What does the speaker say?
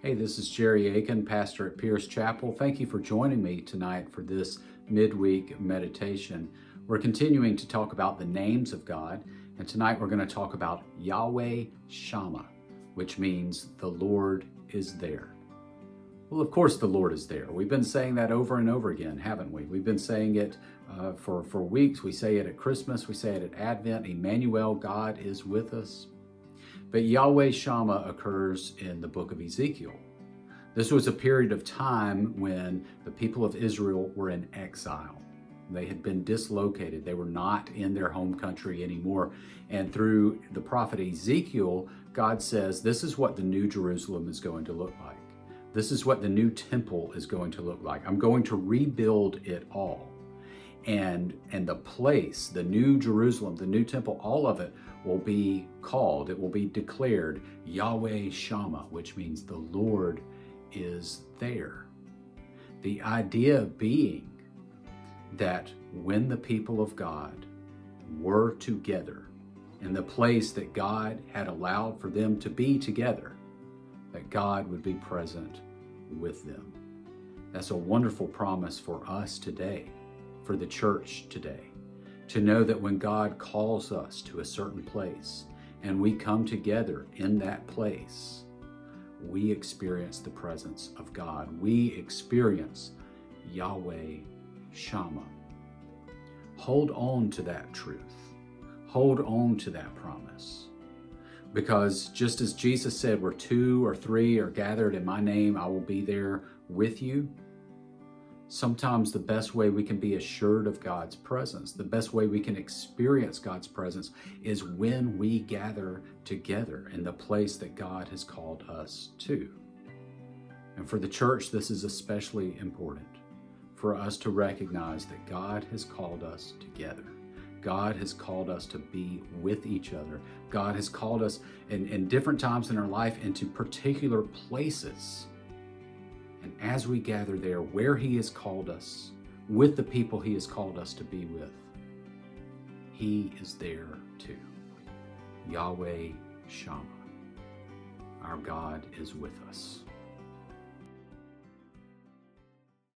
Hey, this is Jerry Akin, pastor at Pierce Chapel. Thank you for joining me tonight for this midweek meditation. We're continuing to talk about the names of God, and tonight we're going to talk about Yahweh Shammah, which means the Lord is there. Well, of course the Lord is there. We've been saying that over and over again, haven't we? We've been saying it for weeks. We say it at Christmas. We say it at Advent. Emmanuel, God is with us. But Yahweh Shammah occurs in the book of Ezekiel. This was a period of time when the people of Israel were in exile. They had been dislocated. They were not in their home country anymore. And through the prophet Ezekiel, God says, this is what the new Jerusalem is going to look like. This is what the new temple is going to look like. I'm going to rebuild it all. And the place, the new Jerusalem, the new temple, all of it will be called, it will be declared Yahweh Shammah, which means the Lord is there. The idea being that when the people of God were together in the place that God had allowed for them to be together, that God would be present with them. That's a wonderful promise for us today, for the church today, to know that when God calls us to a certain place and we come together in that place, we experience the presence of God. We experience Yahweh Shammah. Hold on to that truth. Hold on to that promise. Because just as Jesus said, where 2 or 3 are gathered in my name, I will be there with you. Sometimes the best way we can be assured of God's presence, the best way we can experience God's presence is when we gather together in the place that God has called us to. And for the church, this is especially important for us to recognize that God has called us together. God has called us to be with each other. God has called us in different times in our life into particular places. And as we gather there, where He has called us, with the people He has called us to be with, He is there too. Yahweh Shammah. Our God is with us.